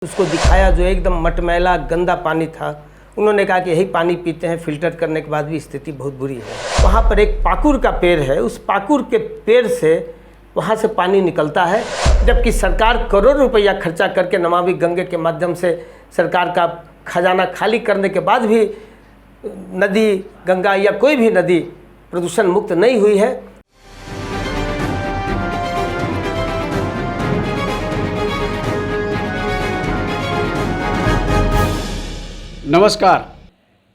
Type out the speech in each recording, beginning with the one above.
उसको दिखाया जो एकदम मटमैला गंदा पानी था। उन्होंने कहा कि यही पानी पीते हैं, फिल्टर करने के बाद भी स्थिति बहुत बुरी है। वहाँ पर एक पाकुर का पेड़ है, उस पाकुर के पेड़ से वहाँ से पानी निकलता है, जबकि सरकार करोड़ रुपया खर्चा करके नमामि गंगे के माध्यम से सरकार का खजाना खाली करने के बाद भी नदी गंगा या कोई भी नदी प्रदूषण मुक्त नहीं हुई है। नमस्कार,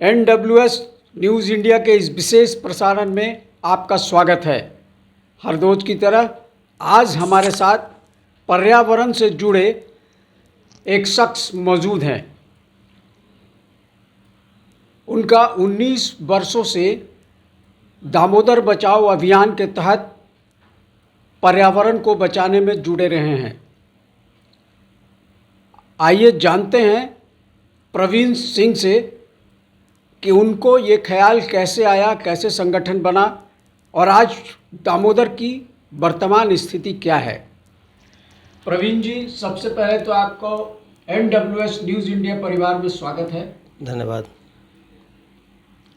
NWS न्यूज़ इंडिया के इस विशेष प्रसारण में आपका स्वागत है। हर रोज की तरह आज हमारे साथ पर्यावरण से जुड़े एक शख्स मौजूद हैं। उनका 19 वर्षों से दामोदर बचाओ अभियान के तहत पर्यावरण को बचाने में जुड़े रहे हैं। आइए जानते हैं प्रवीण सिंह से कि उनको ये ख्याल कैसे आया, कैसे संगठन बना और आज दामोदर की वर्तमान स्थिति क्या है। प्रवीण जी, सबसे पहले तो आपको NWS न्यूज़ इंडिया परिवार में स्वागत है। धन्यवाद।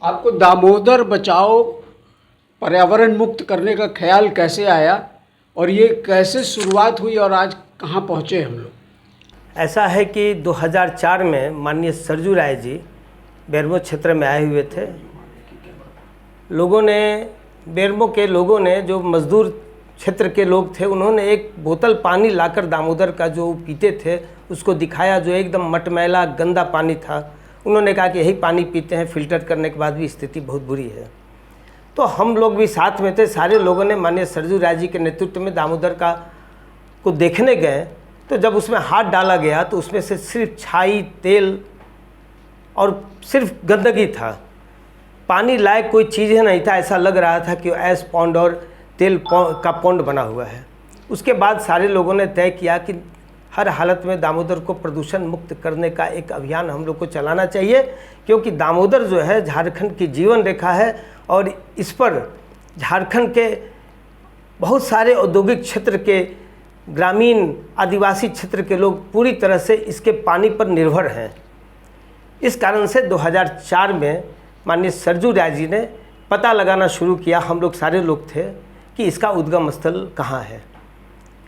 आपको दामोदर बचाओ पर्यावरण मुक्त करने का ख्याल कैसे आया और ये कैसे शुरुआत हुई और आज कहाँ पहुँचे हम लोग? ऐसा है कि 2004 में माननीय सरजू राय जी बेरमो क्षेत्र में आए हुए थे। बेरमो के लोगों ने, जो मजदूर क्षेत्र के लोग थे, उन्होंने एक बोतल पानी लाकर दामोदर का जो पीते थे उसको दिखाया जो एकदम मटमैला गंदा पानी था। उन्होंने कहा कि यही पानी पीते हैं, फिल्टर करने के बाद भी स्थिति बहुत बुरी है। तो हम लोग भी साथ में थे। सारे लोगों ने माननीय सरजू राय जी के नेतृत्व में दामोदर को देखने गए। तो जब उसमें हाथ डाला गया तो उसमें से सिर्फ छाई, तेल और सिर्फ गंदगी था। पानी लायक कोई चीज़ ही नहीं था। ऐसा लग रहा था कि ऐश पौंड और तेल का पौंड बना हुआ है। उसके बाद सारे लोगों ने तय किया कि हर हालत में दामोदर को प्रदूषण मुक्त करने का एक अभियान हम लोग को चलाना चाहिए, क्योंकि दामोदर जो है झारखंड की जीवन रेखा है और इस पर झारखंड के बहुत सारे औद्योगिक क्षेत्र के, ग्रामीण आदिवासी क्षेत्र के लोग पूरी तरह से इसके पानी पर निर्भर हैं। इस कारण से 2004 में माननीय सरजू राय जी ने पता लगाना शुरू किया, हम लोग सारे लोग थे, कि इसका उद्गम स्थल कहाँ है।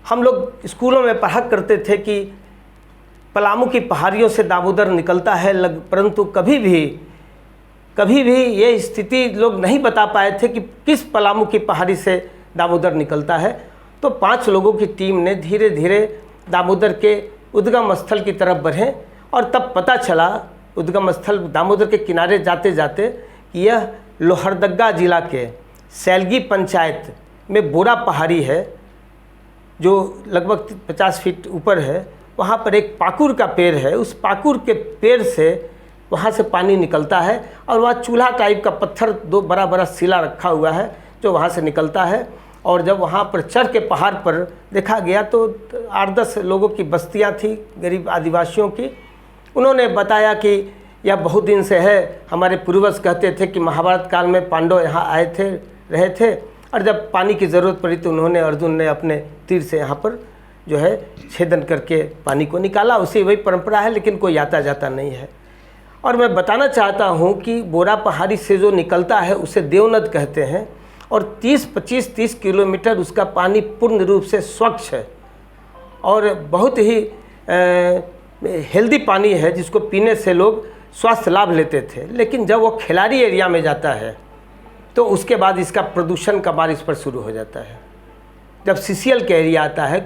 हम लोग स्कूलों में पढ़ा करते थे कि पलामू की पहाड़ियों से दामोदर निकलता है, परंतु कभी भी ये स्थिति लोग नहीं बता पाए थे कि किस पलामू की पहाड़ी से दामोदर निकलता है। तो 5 लोगों की टीम ने धीरे धीरे दामोदर के उद्गम स्थल की तरफ बढ़े और तब पता चला उद्गम स्थल दामोदर के किनारे जाते जाते कि यह लोहरदगा जिला के सैलगी पंचायत में बोरा पहाड़ी है, जो लगभग 50 फीट ऊपर है। वहाँ पर एक पाकुर का पेड़ है। उस पाकुर के पेड़ से वहाँ से पानी निकलता है और वहाँ चूल्हा टाइप का पत्थर, 2 बड़ा बड़ा शिला रखा हुआ है जो वहाँ से निकलता है। और जब वहाँ पर चढ़ के पहाड़ पर देखा गया तो 8-10 लोगों की बस्तियाँ थी, गरीब आदिवासियों की। उन्होंने बताया कि यह बहुत दिन से है, हमारे पूर्वज कहते थे कि महाभारत काल में पांडव यहाँ आए थे, रहे थे, और जब पानी की ज़रूरत पड़ी तो उन्होंने, अर्जुन ने अपने तीर से यहाँ पर जो है छेदन करके पानी को निकाला। उसी वही परंपरा है, लेकिन कोई आता जाता नहीं है। और मैं बताना चाहता हूँ कि बोरा पहाड़ी से जो निकलता है उसे देवनद कहते हैं और 25-30 किलोमीटर उसका पानी पूर्ण रूप से स्वच्छ है और बहुत ही हेल्दी पानी है, जिसको पीने से लोग स्वास्थ्य लाभ लेते थे। लेकिन जब वो खिलाड़ी एरिया में जाता है तो उसके बाद इसका प्रदूषण का बार इस पर शुरू हो जाता है। जब CCL के एरिया आता है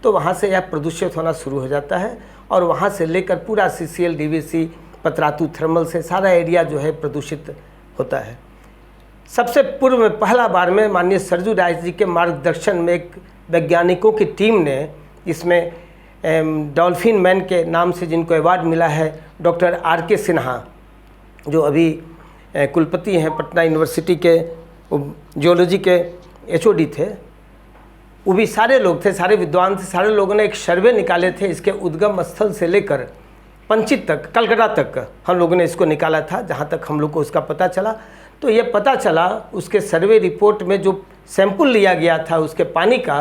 तो वहाँ से यह प्रदूषित होना शुरू हो जाता है और वहाँ से लेकर पूरा CCL, DVC, पतरातू, थर्मल से सारा एरिया जो है प्रदूषित होता है। सबसे पूर्व में पहला बार में माननीय सरजू राय जी के मार्गदर्शन में एक वैज्ञानिकों की टीम ने, इसमें डॉल्फिन मैन के नाम से जिनको अवार्ड मिला है, डॉक्टर RK सिन्हा, जो अभी कुलपति हैं पटना यूनिवर्सिटी के, जियोलॉजी के HOD थे, वो भी सारे लोग थे, सारे विद्वान थे। सारे लोगों ने एक सर्वे निकाले थे इसके उद्गम स्थल से लेकर पंचित तक, कलकत्ता तक हम लोगों ने इसको निकाला था, जहाँ तक हम लोग को उसका पता चला। तो ये पता चला उसके सर्वे रिपोर्ट में जो सैंपल लिया गया था उसके पानी का,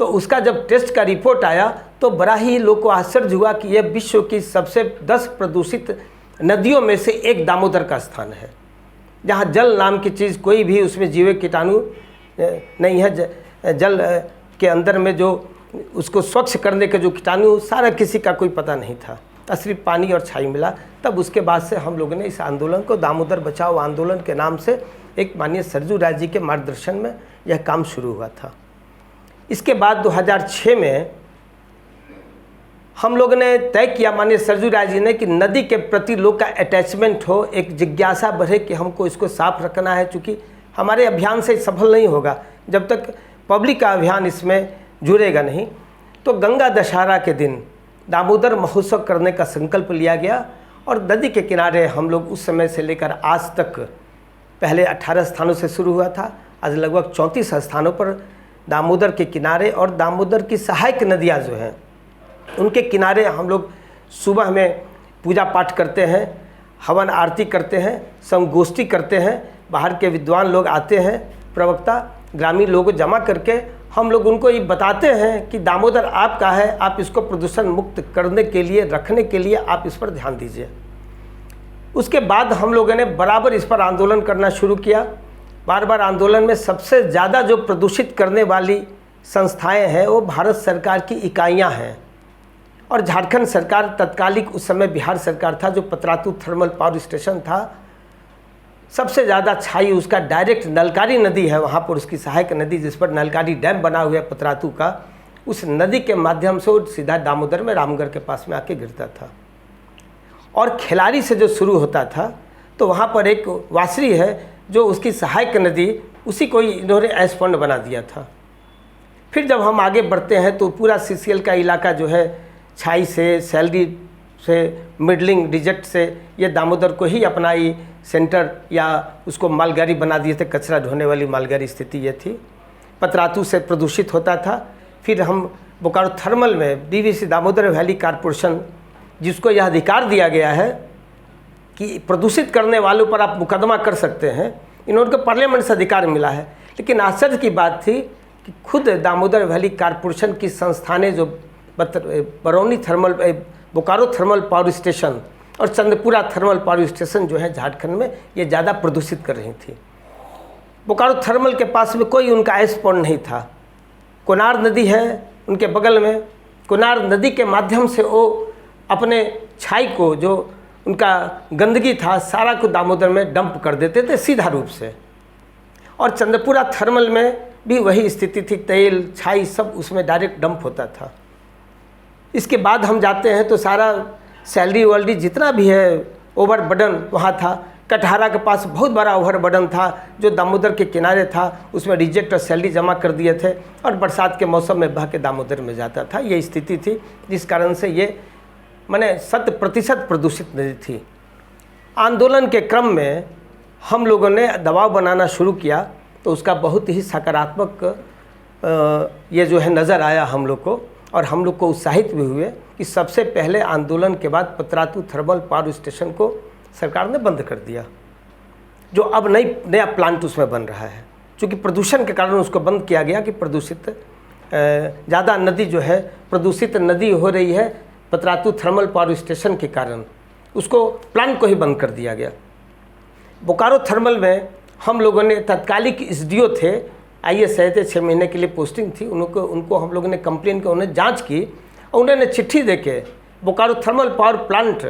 तो उसका जब टेस्ट का रिपोर्ट आया तो बड़ा ही लोग को आश्चर्य हुआ कि यह विश्व की सबसे 10 प्रदूषित नदियों में से एक दामोदर का स्थान है, जहाँ जल नाम की चीज़ कोई भी उसमें जीव कीटाणु नहीं है। जल के अंदर में जो उसको स्वच्छ करने के जो कीटाणु सारा किसी का कोई पता नहीं था, सिर्फ पानी और छाई मिला। तब उसके बाद से हम लोगों ने इस आंदोलन को दामोदर बचाओ आंदोलन के नाम से एक माननीय सरजू राय जी के मार्गदर्शन में यह काम शुरू हुआ था। इसके बाद 2006 में हम लोगों ने तय किया, माननीय सरजू राय जी ने, कि नदी के प्रति लोग का अटैचमेंट हो, एक जिज्ञासा बढ़े कि हमको इसको साफ रखना है। चूँकि हमारे अभियान से सफल नहीं होगा जब तक पब्लिक का अभियान इसमें जुड़ेगा नहीं। तो गंगा दशहरा के दिन दामोदर महोत्सव करने का संकल्प लिया गया और नदी के किनारे हम लोग उस समय से लेकर आज तक, पहले 18 स्थानों से शुरू हुआ था, आज लगभग 34 स्थानों पर दामोदर के किनारे और दामोदर की सहायक नदियाँ जो हैं उनके किनारे हम लोग सुबह में पूजा पाठ करते हैं, हवन आरती करते हैं, संगोष्ठी करते हैं, बाहर के विद्वान लोग आते हैं, प्रवक्ता ग्रामीण लोगों को जमा करके हम लोग उनको ये बताते हैं कि दामोदर आपका है, आप इसको प्रदूषण मुक्त करने के लिए, रखने के लिए आप इस पर ध्यान दीजिए। उसके बाद हम लोगों ने बराबर इस पर आंदोलन करना शुरू किया। बार बार आंदोलन में सबसे ज़्यादा जो प्रदूषित करने वाली संस्थाएं हैं वो भारत सरकार की इकाइयां हैं और झारखंड सरकार, तत्कालिक उस समय बिहार सरकार था, जो पतरातू थर्मल पावर स्टेशन था, सबसे ज़्यादा छाई उसका डायरेक्ट नलकारी नदी है, वहाँ पर उसकी सहायक नदी जिस पर नलकारी डैम बना हुआ है पतरातू का, उस नदी के माध्यम से वो सीधा दामोदर में रामगढ़ के पास में आके गिरता था। और खिलाड़ी से जो शुरू होता था तो वहाँ पर एक वासरी है जो उसकी सहायक नदी, उसी को इन्होंने एस फंड बना दिया था। फिर जब हम आगे बढ़ते हैं तो पूरा CCL का इलाका जो है छाई से, सैलरी से, मिडलिंग डिजेक्ट से, ये दामोदर को ही अपना ही सेंटर या उसको मालगाड़ी बना दिए थे, कचरा ढोने वाली मालगाड़ी स्थिति ये थी। पतरातू से प्रदूषित होता था। फिर हम बोकारो थर्मल में DVC दामोदर वैली कारपोरेशन, जिसको यह अधिकार दिया गया है कि प्रदूषित करने वालों पर आप मुकदमा कर सकते हैं, इन्होंने पार्लियामेंट से अधिकार मिला है। लेकिन आश्चर्य की बात थी कि खुद दामोदर वैली कारपोरेशन की संस्थानें जो Barauni thermal, Bokaro thermal power station और चंदपुरा थर्मल पावर स्टेशन जो है झारखंड में, ये ज़्यादा प्रदूषित कर रही थी। बोकारो थर्मल के पास में कोई उनका एस पॉइंट नहीं था। कोनार नदी है उनके बगल में, कोनार नदी के माध्यम से वो अपने छाई को, जो उनका गंदगी था, सारा को दामोदर में डंप कर देते थे सीधा रूप से। और चंदपुरा थर्मल में भी वही स्थिति थी, तेल छाई सब उसमें डायरेक्ट डंप होता था। इसके बाद हम जाते हैं तो सारा सैलरी वैलरी जितना भी है ओवरबर्डन वहाँ था। कटहरा के पास बहुत बड़ा ओवरबर्डन था जो दामोदर के किनारे था, उसमें रिजेक्ट और सैलरी जमा कर दिए थे और बरसात के मौसम में बह के दामोदर में जाता था। ये स्थिति थी जिस कारण से ये माने 100% प्रदूषित नदी थी। आंदोलन के क्रम में हम लोगों ने दबाव बनाना शुरू किया तो उसका बहुत ही सकारात्मक ये जो है नज़र आया हम लोग को, और हम लोग को उत्साहित भी हुए कि सबसे पहले आंदोलन के बाद पतरातू थर्मल पावर स्टेशन को सरकार ने बंद कर दिया, जो अब नया प्लांट उसमें बन रहा है। क्योंकि प्रदूषण के कारण उसको बंद किया गया कि प्रदूषित ज़्यादा नदी जो है प्रदूषित नदी हो रही है पतरातू थर्मल पावर स्टेशन के कारण, उसको प्लांट को ही बंद कर दिया गया। बोकारो थर्मल में हम लोगों ने, तत्कालिक SDO थे, IAS आए थे, 6 महीने के लिए पोस्टिंग थी, उनको हम लोगों ने कंप्लेन किया, उन्हें जांच की और उन्होंने चिट्ठी देके बोकारो थर्मल पावर प्लांट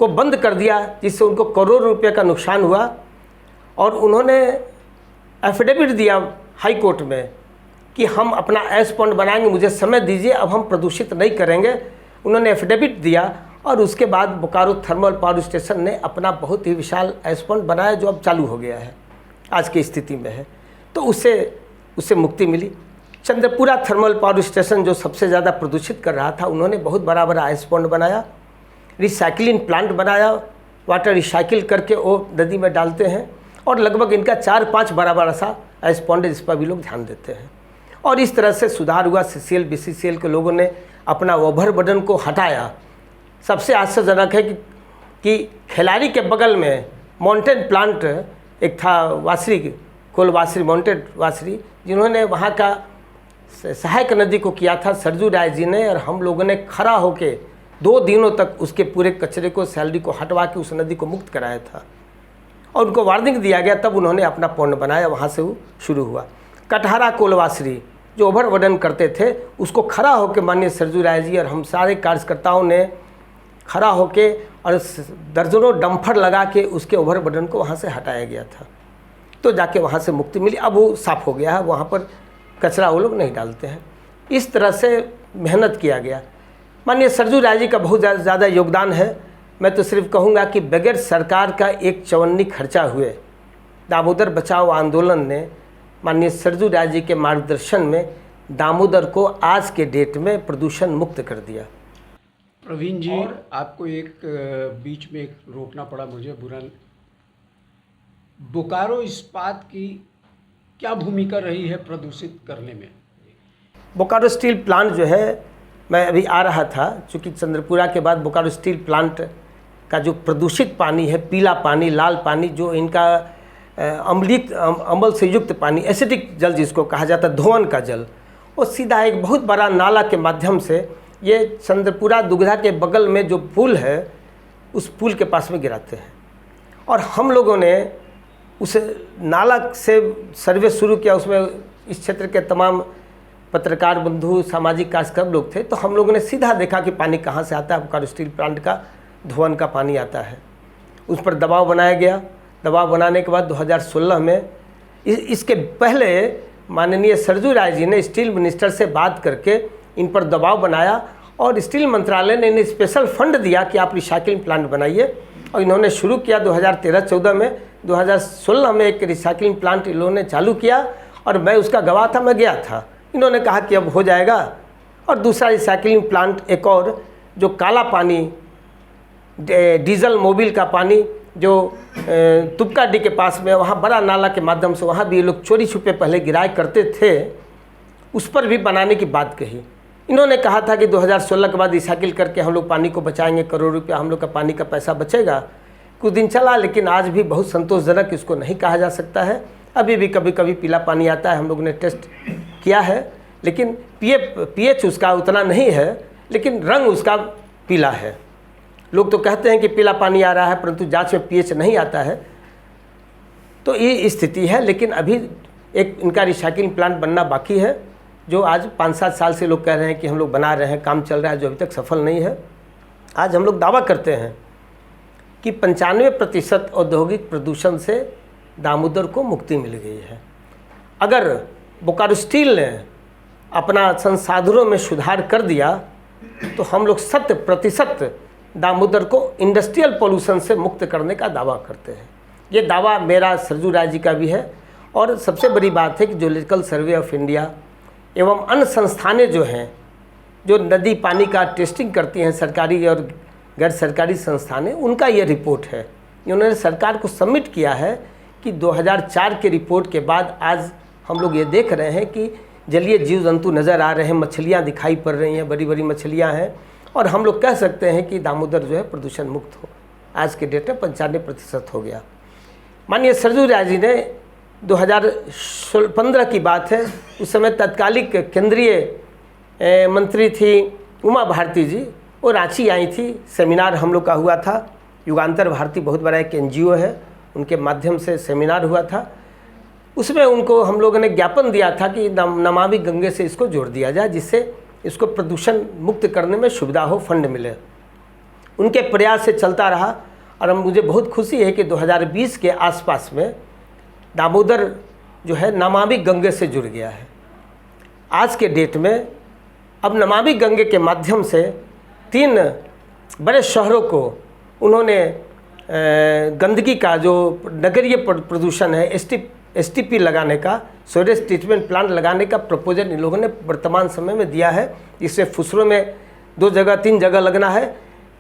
को बंद कर दिया, जिससे उनको करोड़ रुपए का नुकसान हुआ। और उन्होंने एफिडेविट दिया हाई कोर्ट में कि हम अपना एस पॉइंट बनाएंगे, मुझे समय दीजिए, अब हम प्रदूषित नहीं करेंगे। उन्होंने एफिडेविट दिया और उसके बाद बोकारो थर्मल पावर स्टेशन ने अपना बहुत ही विशाल एस पॉइंट बनाया, जो अब चालू हो गया है, आज की स्थिति में है। तो उससे मुक्ति मिली। चंद्रपुरा थर्मल पावर स्टेशन जो सबसे ज़्यादा प्रदूषित कर रहा था, उन्होंने बहुत बड़ा एस पॉइंट बनाया, रिसाइकलिंग प्लांट बनाया, वाटर रिसाइकिल करके वो नदी में डालते हैं और लगभग इनका 4-5 बड़ा सा एस पॉइंट है, जिस पर भी लोग ध्यान देते हैं। और इस तरह से सुधार हुआ। CCL BCCL के लोगों ने अपना ओवरबर्डन को हटाया। सबसे आश्चर्यजनक है कि खिलाड़ी के बगल में माउंटेन प्लांट एक था, वासरी कोल वासरी, माउंटेन वासरी, जिन्होंने वहाँ का सहायक नदी को किया था सरजू राय जी ने, और हम लोगों ने खड़ा होके 2 दिनों तक उसके पूरे कचरे को, सैलरी को हटवा के उस नदी को मुक्त कराया था और उनको वार्निंग दिया गया, तब उन्होंने अपना पौंड बनाया, वहाँ से वो शुरू हुआ। कटहरा कोलवासरी जो ओवरबर्डन करते थे, उसको खड़ा होकर माननीय सरजू राय जी और हम सारे कार्यकर्ताओं ने खड़ा होके और दर्जनों डंपर लगा के उसके ओवरबर्डन को वहाँ से हटाया गया था, तो जाके वहाँ से मुक्ति मिली। अब वो साफ़ हो गया है, वहाँ पर कचरा वो लोग नहीं डालते हैं। इस तरह से मेहनत किया गया। माननीय सरजू राय जी का बहुत ज़्यादा योगदान है। मैं तो सिर्फ कहूँगा कि बगैर सरकार का एक चवन्नी खर्चा हुए दामोदर बचाओ आंदोलन ने माननीय सरजू राय जी के मार्गदर्शन में दामोदर को आज के डेट में प्रदूषण मुक्त कर दिया। प्रवीण जी, आपको एक बीच में एक रोकना पड़ा मुझे, बुरा। बोकारो इस्पात की क्या भूमिका रही है प्रदूषित करने में? बोकारो स्टील प्लांट जो है, मैं अभी आ रहा था, चूँकि चंद्रपुरा के बाद बोकारो स्टील प्लांट का जो प्रदूषित पानी है, पीला पानी, लाल पानी, जो इनका अम्ल से युक्त पानी, एसिडिक जल जिसको कहा जाता है, धोवन का जल, वो सीधा एक बहुत बड़ा नाला के माध्यम से ये चंद्रपुरा दुगधा के बगल में जो पुल है उस पुल के पास में गिराते हैं। और हम लोगों ने उस नाला से सर्वे शुरू किया। उसमें इस क्षेत्र के तमाम पत्रकार बंधु, सामाजिक कार्यकर्ता लोग थे, तो हम लोगों ने सीधा देखा कि पानी कहाँ से आता है। बोकारो स्टील प्लांट का धोवन का पानी आता है। उस पर दबाव बनाया गया। दबाव बनाने के बाद 2016 में इसके पहले माननीय सरजू राय जी ने स्टील मिनिस्टर से बात करके इन पर दबाव बनाया और स्टील मंत्रालय ने इन्हें स्पेशल फंड दिया कि आप रिसाइकलिंग प्लांट बनाइए, और इन्होंने शुरू किया 2013-14 में। 2016 में एक रिसाइकलिंग प्लांट इन्होंने चालू किया और मैं उसका गवाह था, मैं गया था। इन्होंने कहा कि अब हो जाएगा। और दूसरा रिसाइकलिंग प्लांट एक और, जो काला पानी, डीजल मोबिल का पानी, जो तुपकाडी के पास में, वहाँ बड़ा नाला के माध्यम से वहाँ भी ये लोग चोरी छुपे पहले गिराया करते थे, उस पर भी बनाने की बात कही। इन्होंने कहा था कि 2016 के बाद रिसाइकिल करके हम लोग पानी को बचाएंगे, करोड़ रुपया हम लोग का पानी का पैसा बचेगा। कुछ दिन चला, लेकिन आज भी बहुत संतोषजनक इसको नहीं कहा जा सकता है। अभी भी कभी कभी पीला पानी आता है, हम लोगों ने टेस्ट किया है, लेकिन पीएच उसका उतना नहीं है, लेकिन रंग उसका पीला है। लोग तो कहते हैं कि पीला पानी आ रहा है, परंतु जांच में पीएच नहीं आता है। तो ये स्थिति है। लेकिन अभी एक इनका रिसाइकलिंग प्लांट बनना बाकी है, जो आज 5-7 साल से लोग कह रहे हैं कि हम लोग बना रहे हैं, काम चल रहा है, जो अभी तक सफल नहीं है। आज हम लोग दावा करते हैं कि 95% औद्योगिक प्रदूषण से दामोदर को मुक्ति मिल गई है। अगर बोकारो स्टील ने अपना संसाधनों में सुधार कर दिया तो हम लोग 100% दामोदर को इंडस्ट्रियल पोल्यूशन से मुक्त करने का दावा करते हैं। ये दावा मेरा, सरजू राय जी का भी है। और सबसे बड़ी बात है कि ज्योलॉजिकल सर्वे ऑफ इंडिया एवं अन्य संस्थानें जो हैं, जो नदी पानी का टेस्टिंग करती हैं, सरकारी और गैर सरकारी संस्थानें, उनका ये रिपोर्ट है। उन्होंने सरकार को सबमिट किया है कि 2004 के रिपोर्ट के बाद आज हम लोग ये देख रहे हैं कि जलीय जीव जंतु नज़र आ रहे हैं, मछलियाँ दिखाई पड़ रही हैं, बड़ी बड़ी मछलियाँ हैं, और हम लोग कह सकते हैं कि दामोदर जो है प्रदूषण मुक्त हो। आज के डेट में 95% हो गया। माननीय सरजू राय जी ने 2015 की बात है, उस समय तत्कालिक केंद्रीय मंत्री थी उमा भारती जी, वो रांची आई थी। सेमिनार हम लोग का हुआ था। युगांतर भारती बहुत बड़ा एक NGO है, उनके माध्यम से सेमिनार हुआ था। उसमें उनको हम लोगों ने ज्ञापन दिया था कि नमामि गंगे से इसको जोड़ दिया जाए, जिससे इसको प्रदूषण मुक्त करने में सुविधा हो, फंड मिले। उनके प्रयास से चलता रहा और मुझे बहुत खुशी है कि 2020 के आसपास में दामोदर जो है नमामि गंगे से जुड़ गया है। आज के डेट में अब नमामि गंगे के माध्यम से 3 बड़े शहरों को उन्होंने गंदगी का जो नगरीय प्रदूषण है, STP लगाने का, सीवेज ट्रीटमेंट प्लांट लगाने का प्रपोजल इन लोगों ने वर्तमान समय में दिया है। इससे फुसरो में 2 जगह 3 जगह लगना है,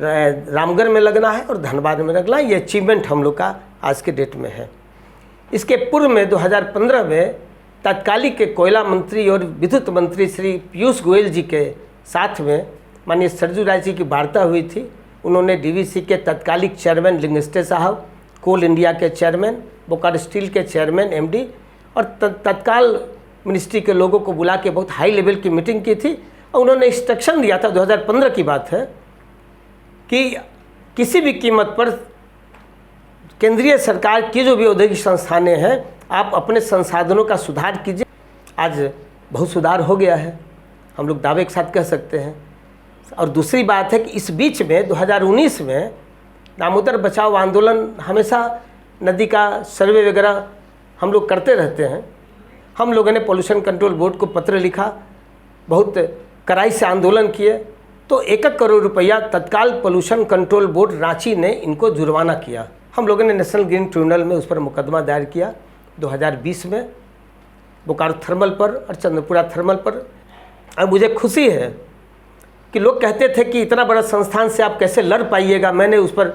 रामगढ़ में लगना है और धनबाद में लगना है। ये अचीवमेंट हम लोग का आज के डेट में है। इसके पूर्व में 2015 में तत्कालिक के कोयला मंत्री और विद्युत मंत्री श्री पीयूष गोयल जी के साथ में माननीय सरजू राय जी की वार्ता हुई थी। उन्होंने DVC के तत्कालिक चेयरमैन लिंगस्टे साहब, कोल इंडिया के चेयरमैन, बोकारो स्टील के चेयरमैन MD और तत्काल मिनिस्ट्री के लोगों को बुला के बहुत हाई लेवल की मीटिंग की थी और उन्होंने इंस्ट्रक्शन दिया था, 2015 की बात है, कि किसी भी कीमत पर केंद्रीय सरकार की जो भी औद्योगिक संस्थानें हैं, आप अपने संसाधनों का सुधार कीजिए। आज बहुत सुधार हो गया है, हम लोग दावे के साथ कह सकते हैं। और दूसरी बात है कि इस बीच में 2019 में दामोदर बचाओ आंदोलन, हमेशा नदी का सर्वे वगैरह हम लोग करते रहते हैं। हम लोगों ने पोल्यूशन कंट्रोल बोर्ड को पत्र लिखा, बहुत कड़ाई से आंदोलन किए, तो 1 करोड़ रुपया तत्काल पोल्यूशन कंट्रोल बोर्ड रांची ने इनको जुर्माना किया। हम लोगों ने नेशनल ग्रीन ट्रिब्यूनल में उस पर मुकदमा दायर किया 2020 में, बोकारो थर्मल पर और चंद्रपुरा थर्मल पर। और मुझे खुशी है कि लोग कहते थे कि इतना बड़ा संस्थान से आप कैसे लड़ पाइएगा। मैंने उस पर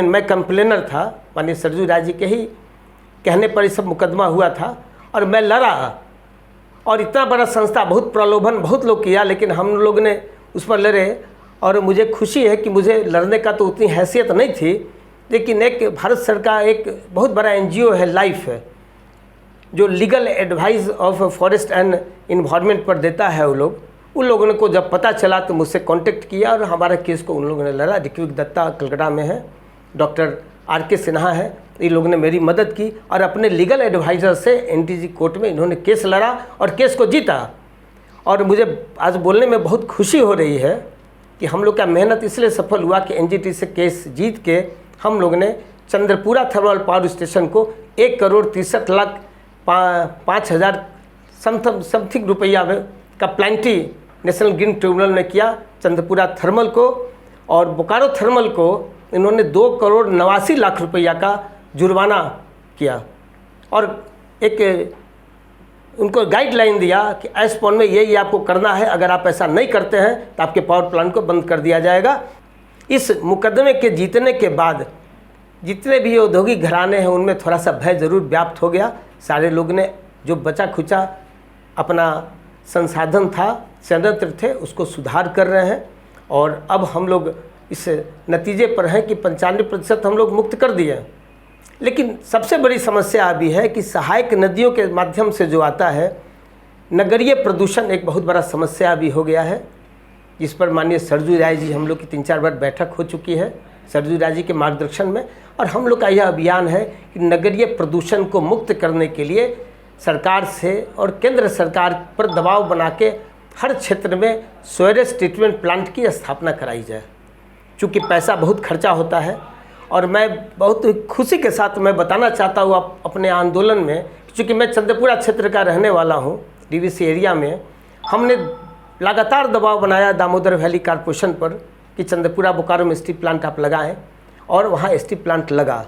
मैं कंप्लेनर था, माननीय सरजू राय जी के ही कहने पर ये सब मुकदमा हुआ था और मैं लड़ा। और इतना बड़ा संस्था, बहुत प्रलोभन बहुत लोग किया, लेकिन हम लोग ने उस पर लड़े। और मुझे खुशी है कि मुझे लड़ने का तो उतनी हैसियत नहीं थी, लेकिन एक भारत सरकार एक बहुत बड़ा NGO है, लाइफ है, जो legal advice of forest and environment पर देता है। वो लोग, उन लोगों को जब पता चला तो मुझसे कांटेक्ट किया और हमारा केस को उन लोगों ने लड़ा। ऋत्विक दत्ता कलकत्ता में है, डॉक्टर RK सिन्हा है, ये लोगों ने मेरी मदद की और अपने लीगल एडवाइज़र से NTG कोर्ट में इन्होंने केस लड़ा और केस को जीता। और मुझे आज बोलने में बहुत खुशी हो रही है कि हम लोग का मेहनत इसलिए सफल हुआ कि NGT से केस जीत के हम लोग ने चंद्रपुरा थर्मल पावर स्टेशन को 1,63,05,000 समथिंग रुपया का प्लांटी नेशनल ग्रीन ट्रिब्यूनल ने किया चंद्रपुरा थर्मल को। और बोकारो थर्मल को इन्होंने 2,89,00,000 रुपया का जुर्माना किया और एक उनको गाइडलाइन दिया कि एसपॉन में ये आपको करना है, अगर आप ऐसा नहीं करते हैं तो आपके पावर प्लांट को बंद कर दिया जाएगा। इस मुकदमे के जीतने के बाद जितने भी औद्योगिक घराने हैं उनमें थोड़ा सा भय ज़रूर व्याप्त हो गया। सारे लोग ने जो बचा खुचा अपना संसाधन था, संयंत्र थे, उसको सुधार कर रहे हैं। और अब हम लोग इस नतीजे पर हैं कि 95% हम लोग मुक्त कर दिए। लेकिन सबसे बड़ी समस्या अभी है कि सहायक नदियों के माध्यम से जो आता है, नगरीय प्रदूषण एक बहुत बड़ा समस्या अभी हो गया है, जिस पर माननीय सरजू राय जी, हम लोग की 3-4 बार बैठक हो चुकी है सरजू राय जी के मार्गदर्शन में। और हम लोग का यह अभियान है कि नगरीय प्रदूषण को मुक्त करने के लिए सरकार से और केंद्र सरकार पर दबाव बना के हर क्षेत्र में सीवरेज ट्रीटमेंट प्लांट की स्थापना कराई जाए। चूँकि पैसा बहुत खर्चा होता है और मैं बहुत खुशी के साथ मैं बताना चाहता हूँ अपने आंदोलन में, चूँकि मैं चंद्रपुरा क्षेत्र का रहने वाला हूँ, DVC एरिया में हमने लगातार दबाव बनाया दामोदर वैली कॉरपोरेशन पर कि चंद्रपुरा बोकारो में स्टील प्लांट आप लगाएं, और वहाँ स्टील प्लांट लगा।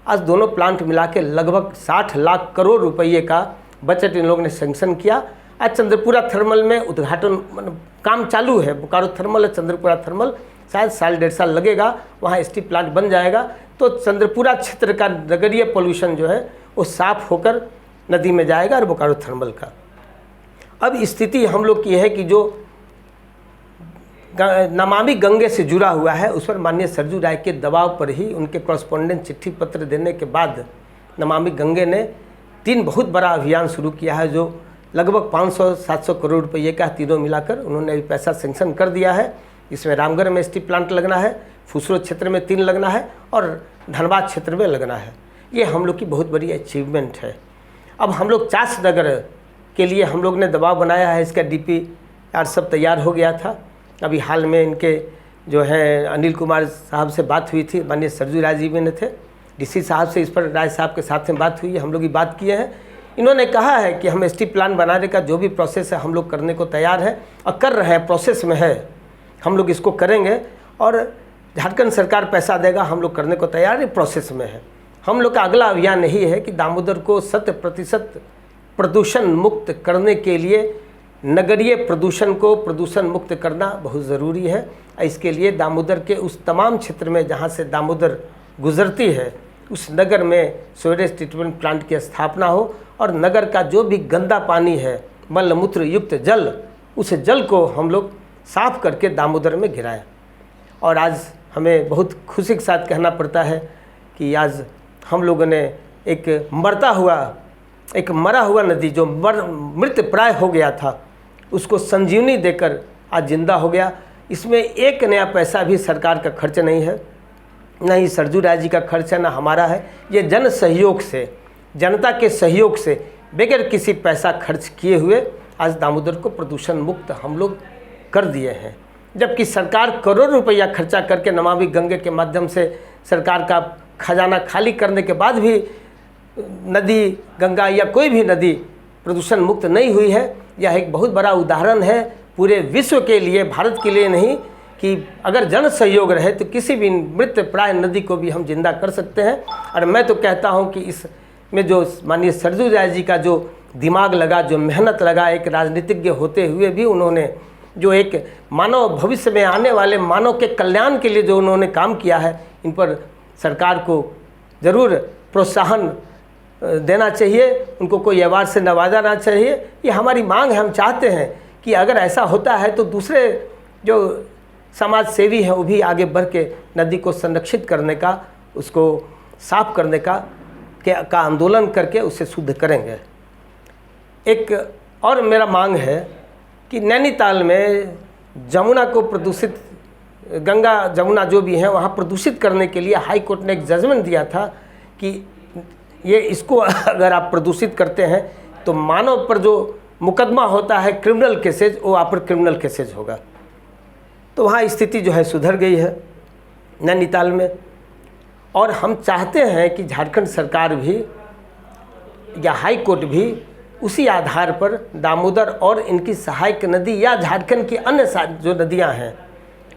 आज दोनों प्लांट मिला के लगभग 60 लाख करोड़ रुपये का बजट इन लोगों ने सेंक्शन किया। आज चंद्रपुरा थर्मल में उद्घाटन काम चालू है। बोकारो थर्मल और चंद्रपुरा थर्मल शायद 1.5 साल लगेगा, वहाँ स्टील प्लांट बन जाएगा। तो चंद्रपुरा क्षेत्र का नगरीय पोल्यूशन जो है वो साफ होकर नदी में जाएगा और बोकारो थर्मल का। अब स्थिति हम लोग की है कि जो नमामि गंगे से जुड़ा हुआ है उस पर माननीय सरजू राय के दबाव पर ही, उनके कॉरस्पॉन्डेंट चिट्ठी पत्र देने के बाद नमामि गंगे ने 3 बहुत बड़ा अभियान शुरू किया है, जो लगभग 500-700 करोड़ रुपये का तीनों मिलाकर उन्होंने अभी पैसा सेंक्शन कर दिया है। इसमें रामगढ़ में स्टील प्लांट लगना है, फुसरो क्षेत्र में 3 लगना है और धनबाद क्षेत्र में लगना है। ये हम लोग की बहुत बड़ी अचीवमेंट है। अब हम लोग चास नगर के लिए हम लोग ने दबाव बनाया है, इसका DPR सब तैयार हो गया था। अभी हाल में इनके जो है अनिल कुमार साहब से बात हुई थी, माननीय सरजू राय जी में थे, DC साहब से इस पर राय साहब के साथ में बात हुई है, हम लोग ये बात किए हैं। इन्होंने कहा है कि हम स्टील प्लांट बनाने का जो भी प्रोसेस है हम लोग करने को तैयार है और कर रहे हैं, प्रोसेस में है, हम लोग इसको करेंगे और झारखंड सरकार पैसा देगा, हम लोग करने को तैयार है, प्रोसेस में है। हम लोग का अगला अभियान यही है कि दामोदर को 100% प्रदूषण मुक्त करने के लिए नगरीय प्रदूषण को प्रदूषण मुक्त करना बहुत ज़रूरी है। इसके लिए दामोदर के उस तमाम क्षेत्र में जहाँ से दामोदर गुजरती है उस नगर में सीवरेज ट्रीटमेंट प्लांट की स्थापना हो और नगर का जो भी गंदा पानी है, मल मूत्र युक्त जल, उस जल को हम लोग साफ करके दामोदर में गिराएं। और आज हमें बहुत खुशी के साथ कहना पड़ता है कि आज हम लोगों ने एक मरता हुआ एक मरा हुआ नदी जो मृत प्राय हो गया था, उसको संजीवनी देकर आज जिंदा हो गया। इसमें एक नया पैसा भी सरकार का खर्च नहीं है, न ही सरजू राय जी का खर्च है, न हमारा है। ये जन सहयोग से, जनता के सहयोग से, बगैर किसी पैसा खर्च किए हुए आज दामोदर को प्रदूषण मुक्त हम लोग कर दिए हैं। जबकि सरकार करोड़ रुपया खर्चा करके नमामि गंगे के माध्यम से सरकार का खजाना खाली करने के बाद भी नदी गंगा या कोई भी नदी प्रदूषण मुक्त नहीं हुई है। यह एक बहुत बड़ा उदाहरण है पूरे विश्व के लिए, भारत के लिए नहीं, कि अगर जन सहयोग रहे तो किसी भी मृत प्राय नदी को भी हम जिंदा कर सकते हैं। और मैं तो कहता हूं कि इसमें जो माननीय सरजू राय जी का जो दिमाग लगा, जो मेहनत लगा, एक राजनीतिज्ञ होते हुए भी उन्होंने जो एक मानव भविष्य में आने वाले मानव के कल्याण के लिए जो उन्होंने काम किया है, इन पर सरकार को ज़रूर प्रोत्साहन देना चाहिए, उनको कोई अवार्ड से नवाजना चाहिए। ये हमारी मांग है। हम चाहते हैं कि अगर ऐसा होता है तो दूसरे जो समाज सेवी हैं वो भी आगे बढ़ के नदी को संरक्षित करने का, उसको साफ करने का आंदोलन करके उसे शुद्ध करेंगे। एक और मेरा मांग है कि नैनीताल में जमुना को प्रदूषित, गंगा जमुना जो भी है वहाँ प्रदूषित करने के लिए हाई कोर्ट ने एक जजमेंट दिया था कि ये इसको अगर आप प्रदूषित करते हैं तो मानव पर जो मुकदमा होता है क्रिमिनल केसेज, वो आप पर क्रिमिनल केसेज होगा। तो वहाँ स्थिति जो है सुधर गई है नैनीताल में। और हम चाहते हैं कि झारखंड सरकार भी या हाई कोर्ट भी उसी आधार पर दामोदर और इनकी सहायक नदी या झारखंड की अन्य जो नदियां हैं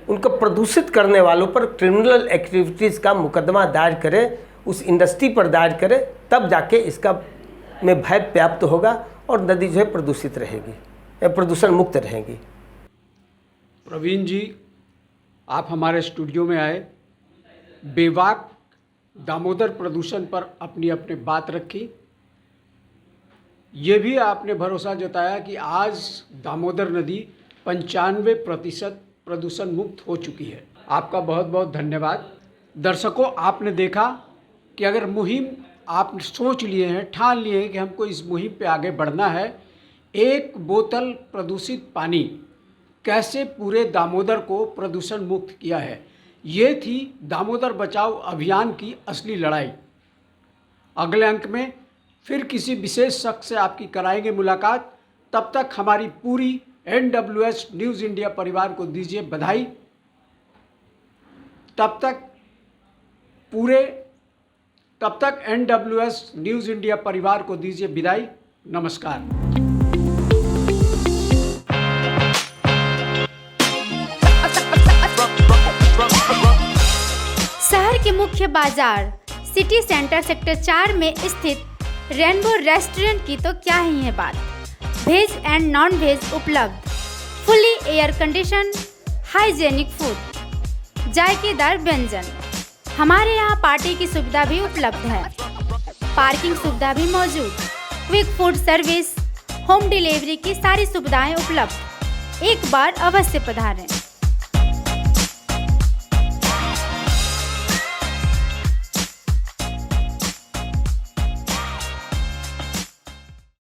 उनको प्रदूषित करने वालों पर क्रिमिनल एक्टिविटीज़ का मुकदमा दायर करे, उस इंडस्ट्री पर दायर करे, तब जाके इसका में भय व्याप्त होगा और नदी जो है प्रदूषित रहेगी, प्रदूषण मुक्त रहेगी। प्रवीण जी, आप हमारे स्टूडियो में आए, बेबाक दामोदर प्रदूषण पर अपनी बात रखी। ये भी आपने भरोसा जताया कि आज दामोदर नदी 95% प्रदूषण मुक्त हो चुकी है। आपका बहुत बहुत धन्यवाद। दर्शकों, आपने देखा कि अगर मुहिम आप सोच लिए हैं, ठान लिए हैं कि हमको इस मुहिम पे आगे बढ़ना है, एक बोतल प्रदूषित पानी कैसे पूरे दामोदर को प्रदूषण मुक्त किया है, ये थी दामोदर बचाओ अभियान की असली लड़ाई। अगले अंक में फिर किसी विशेष शख्स से आपकी कराएंगे मुलाकात। तब तक हमारी पूरी NWS न्यूज़ इंडिया परिवार को दीजिए बधाई। तब तक NWS न्यूज़ इंडिया परिवार को दीजिए विदाई। नमस्कार। शहर के मुख्य बाजार सिटी सेंटर सेक्टर 4 में स्थित रेनबो रेस्टोरेंट की तो क्या ही है बात। वेज एंड नॉन वेज उपलब्ध, fully air condition, hygienic food, जायकेदार व्यंजन। हमारे यहाँ पार्टी की सुविधा भी उपलब्ध है, पार्किंग सुविधा भी मौजूद, quick food service, home delivery की सारी सुविधाएं उपलब्ध। एक बार अवश्य पधारें।